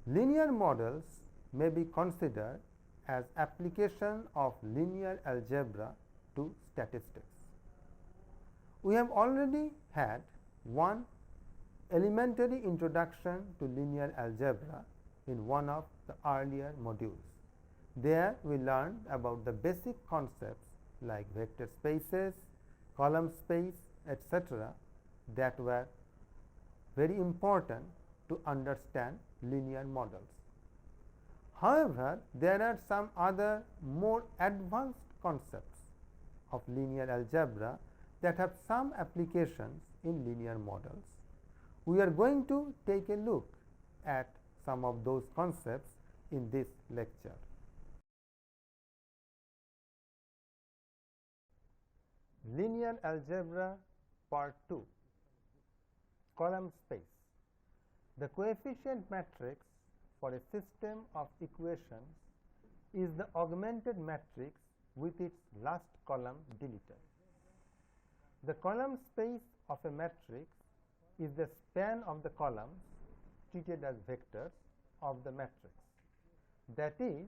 Linear models may be considered as application of linear algebra to statistics. We have already had one elementary introduction to linear algebra in one of the earlier modules. There we learned about the basic concepts like vector spaces, column space, etc. that were very important to understand linear models. However, there are some other more advanced concepts of linear algebra that have some applications in linear models. We are going to take a look at some of those concepts in this lecture. Linear algebra part 2, column space. The coefficient matrix for a system of equations is the augmented matrix with its last column deleted. The column space of a matrix is the span of the columns treated as vectors of the matrix. That is,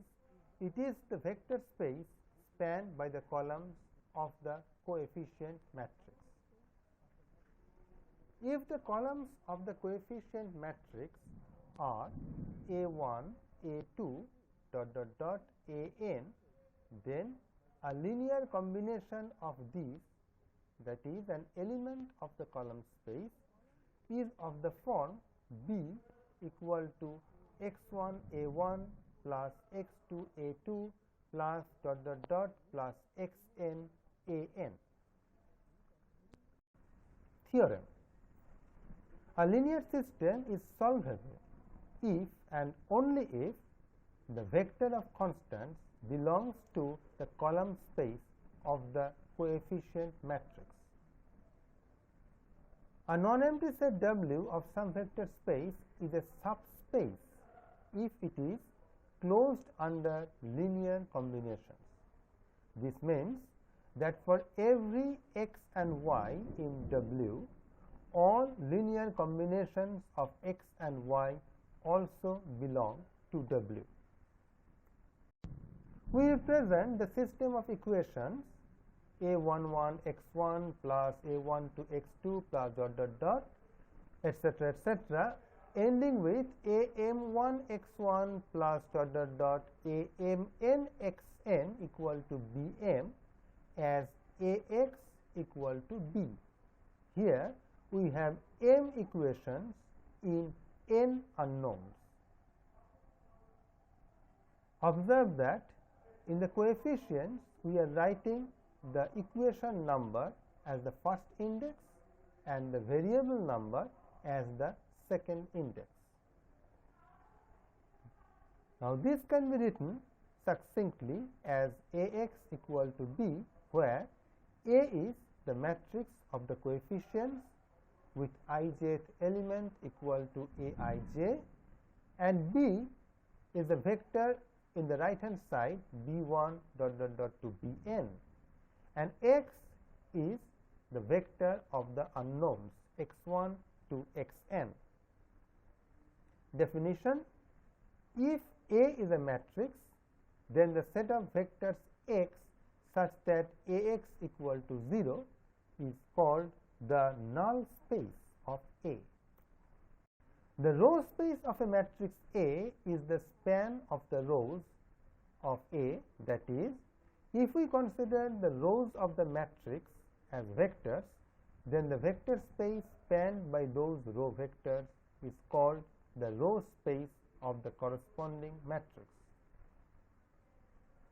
it is the vector space spanned by the columns of the coefficient matrix. If the columns of the coefficient matrix are A1, A2, An, then a linear combination of these, that is an element of the column space, is of the form B equal to x1 A1 plus x2 A2 plus plus xn An. Theorem: a linear system is solvable if and only if the vector of constants belongs to the column space of the coefficient matrix. A non-empty set W of some vector space is a subspace if it is closed under linear combinations. This means that for every x and y in W, all linear combinations of x and y also belong to W. We represent the system of equations a11 x1 plus a12 x2 plus etc. etc. ending with am1 x1 plus amn xn equal to bm as ax equal to b. Here we have m equations in n unknowns. Observe that in the coefficients we are writing the equation number as the first index and the variable number as the second index. Now, this can be written succinctly as Ax equal to B, where A is the matrix of the coefficients with ijth element equal to Aij, and B is the vector in the right hand side B1 to Bn, and X is the vector of the unknowns x1 to xn. Definition: if A is a matrix, then the set of vectors x such that Ax equal to 0 is called the null space of A. The row space of a matrix A is the span of the rows of A, that is, if we consider the rows of the matrix as vectors, then the vector space spanned by those row vectors is called the row space of the corresponding matrix.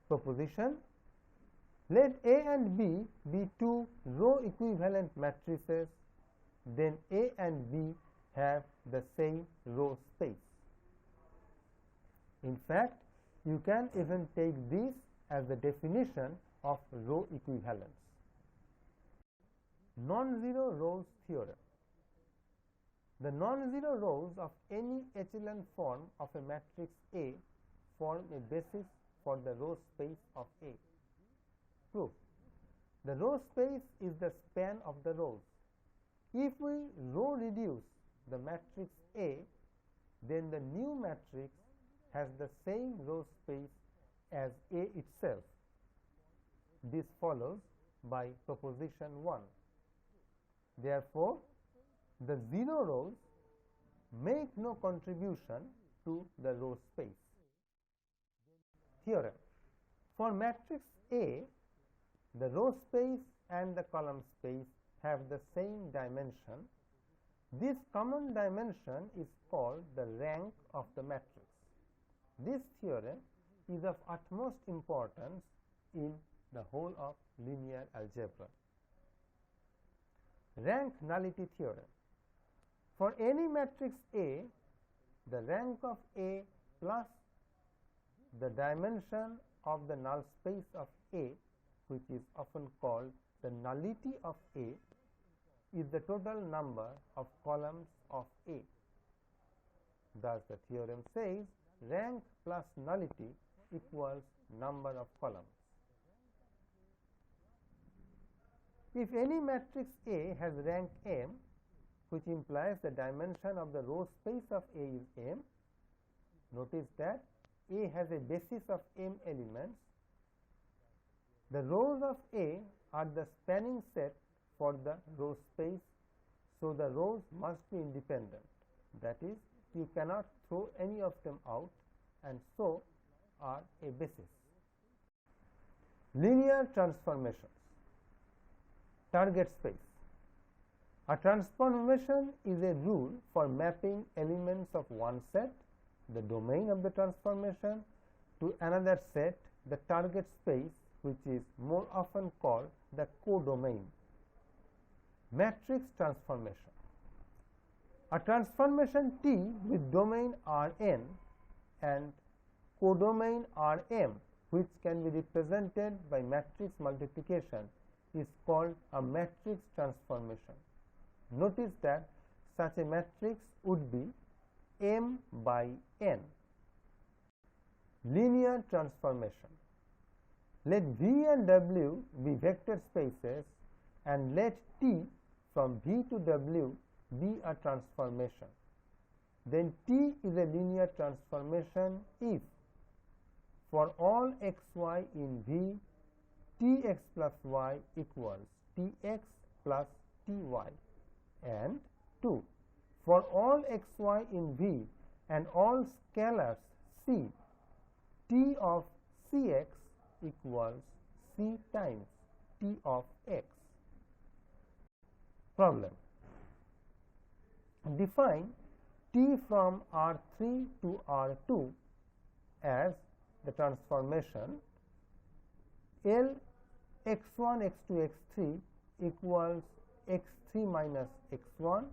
Proposition: let A and B be two row equivalent matrices, then A and B have the same row space. In fact, you can even take this as the definition of row equivalence. Non-zero rows theorem. The non-zero rows of any echelon form of a matrix A form a basis for the row space of A. Proof: the row space is the span of the rows. If we row reduce the matrix A, then the new matrix has the same row space as A itself. This follows by proposition 1. Therefore, the 0 rows make no contribution to the row space. Theorem. For matrix A, the row space and the column space have the same dimension. This common dimension is called the rank of the matrix. This theorem is of utmost importance in the whole of linear algebra. Rank nullity theorem. For any matrix A, the rank of A plus the dimension of the null space of A, which is often called the nullity of A, is the total number of columns of A. Thus, the theorem says rank plus nullity equals number of columns. If any matrix A has rank m, which implies the dimension of the row space of A is m, notice that A has a basis of m elements. The rows of A are the spanning set for the row space, so the rows must be independent. That is, you cannot throw any of them out, and so are a basis. Linear transformations. Target space. A transformation is a rule for mapping elements of one set, the domain of the transformation, to another set, the target space, which is more often called the codomain. Matrix transformation. A transformation T with domain Rn and codomain Rm, which can be represented by matrix multiplication, is called a matrix transformation. Notice that such a matrix would be m by n. Linear transformation. Let V and W be vector spaces and let T from V to W be a transformation. Then T is a linear transformation if for all x y in V, Tx plus y equals Tx plus Ty, and 2. For all x y in V and all scalars C, T of Cx equals C times T of x. Problem. Define T from R3 to R2 as the transformation L x1 x2 x3 equals x3 minus x1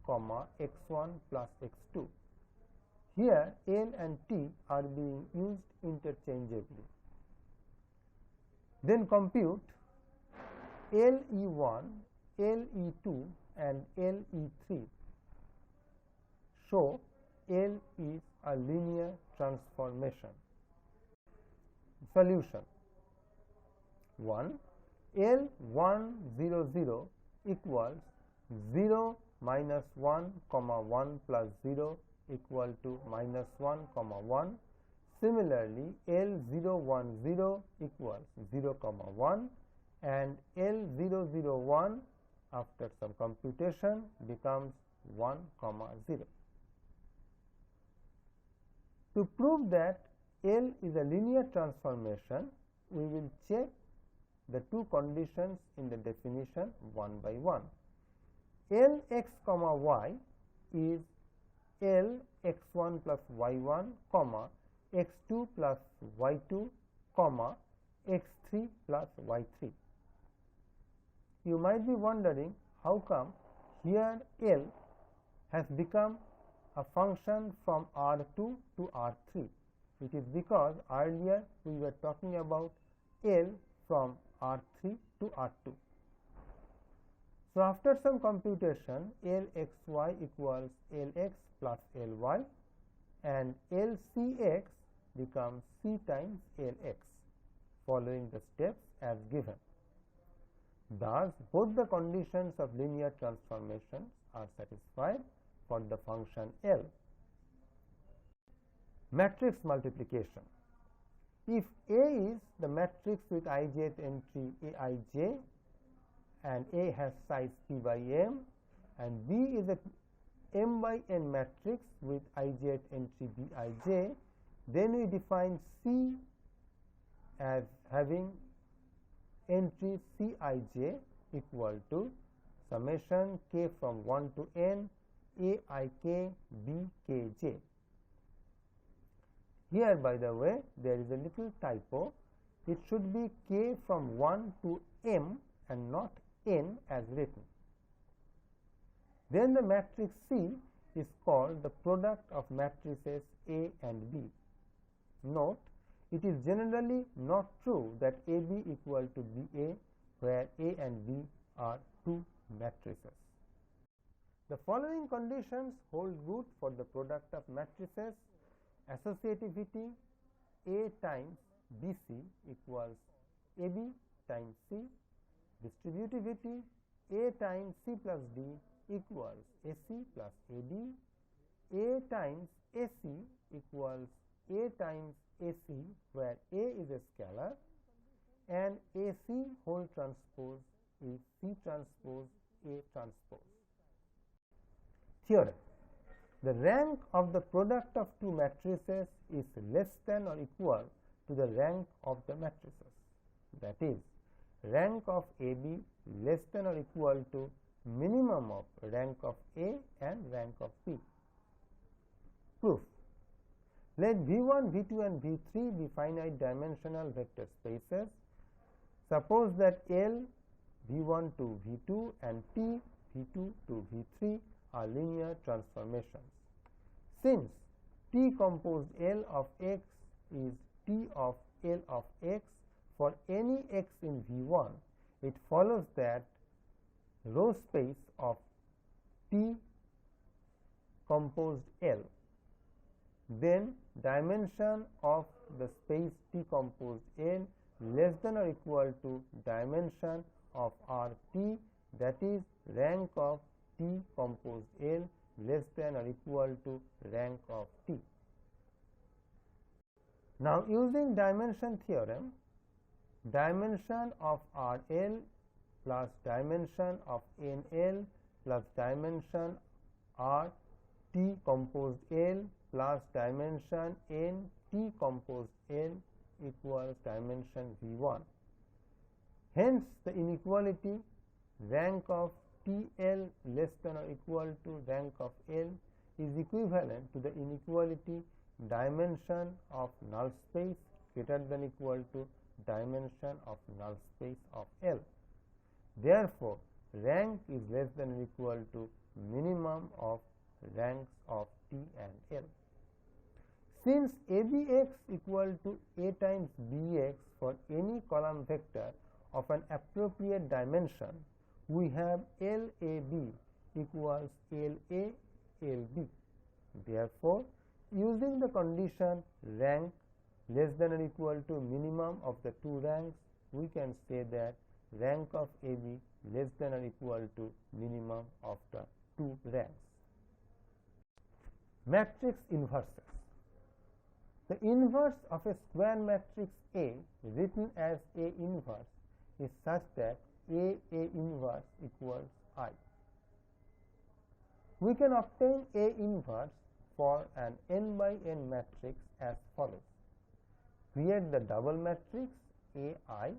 comma x1 plus x2. Here L and T are being used interchangeably. Then compute LE1, LE2 and LE3. Show L is a linear transformation. Solution. 1. L1 0 0 equals 0 minus 1 comma 1 plus 0 equal to minus 1 comma 1. Similarly, L0 1 0 equals 0 comma 1 and L0 0 1 after some computation becomes 1 comma 0. To prove that L is a linear transformation, we will check the two conditions in the definition one by one. L x comma y is L x1 plus y1 comma x2 plus y2 comma x3 plus y3. You might be wondering how come here L has become a function from R2 to R3. It is because earlier we were talking about L from R3 to R2. So, after some computation, Lxy equals Lx plus Ly and Lcx becomes C times Lx, following the steps as given. Thus, both the conditions of linear transformations are satisfied for the function L. Matrix multiplication. If A is the matrix with ijth entry Aij and A has size P by M, and B is a M by N matrix with ijth entry Bij, then we define C as having entry Cij equal to summation k from 1 to n Aik Bkj. Here, by the way, there is a little typo. It should be k from 1 to m and not n as written. Then the matrix C is called the product of matrices A and B. Note, it is generally not true that AB equal to BA, where A and B are two matrices. The following conditions hold good for the product of matrices. Associativity A times BC equals AB times C. Distributivity A times C plus D equals AC plus AD. A times AC equals A times AC, where A is a scalar, and AC whole transpose is C transpose A transpose. Theorem. The rank of the product of two matrices is less than or equal to the rank of the matrices. That is, rank of AB less than or equal to minimum of rank of A and rank of B. Proof. Let V1, V2 and V3 be finite dimensional vector spaces. Suppose that L V1 to V2 and T V2 to V3 are linear transformations. Since T composed L of x is T of L of x for any x in V1, it follows that row space of T composed L, then dimension of the space T composed L less than or equal to dimension of RT, that is rank of T composed L less than or equal to rank of T. Now, using dimension theorem, dimension of RL plus dimension of NL plus dimension RT composed L plus dimension NT composed L equals dimension V1. Hence, the inequality rank of TL less than or equal to rank of L is equivalent to the inequality dimension of null space greater than equal to dimension of null space of L. Therefore, rank is less than or equal to minimum of ranks of T and L. Since ABX equal to A times BX for any column vector of an appropriate dimension, we have LAB equals LA LB. Therefore, using the condition rank less than or equal to minimum of the two ranks, we can say that rank of AB less than or equal to minimum of the two ranks. Matrix inverses. The inverse of a square matrix A written as A inverse is such that A inverse equals I. We can obtain A inverse for an n by n matrix as follows. Create the double matrix AI,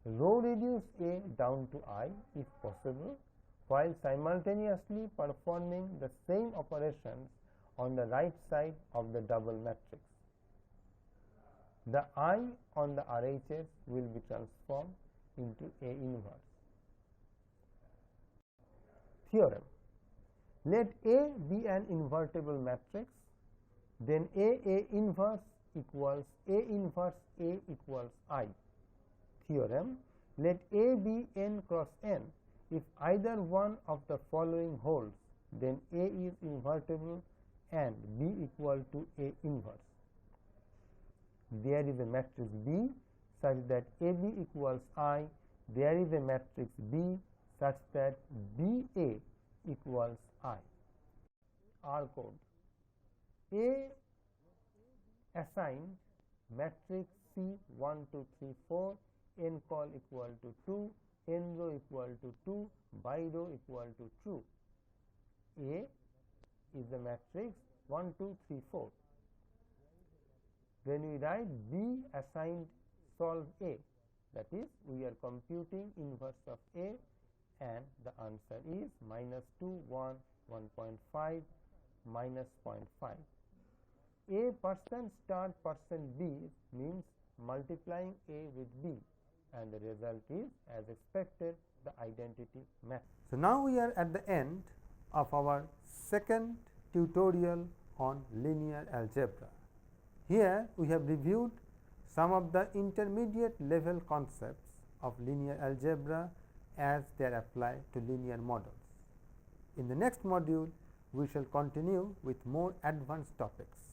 row reduce A down to I if possible, while simultaneously performing the same operations on the right side of the double matrix. The I on the RHS will be transformed into A inverse. Theorem. Let A be an invertible matrix, then A inverse equals A inverse A equals I. Theorem. Let A be n cross n. If either one of the following holds, then A is invertible and B equal to A inverse. There is a matrix B such that AB equals I. There is a matrix B such that BA equals I. R code. A assigned matrix C 1, 2, 3, 4, n call equal to 2, n row equal to 2, by row equal to true. A is the matrix 1, 2, 3, 4. When we write B assigned solve A, that is, we are computing inverse of A, and the answer is minus 2, 1, 1.5, minus 0.5. A percent star percent B means multiplying A with B, and the result is, as expected, the identity matrix. So, now we are at the end of our second tutorial on linear algebra. Here we have reviewed some of the intermediate level concepts of linear algebra as they are applied to linear models. In the next module, we shall continue with more advanced topics.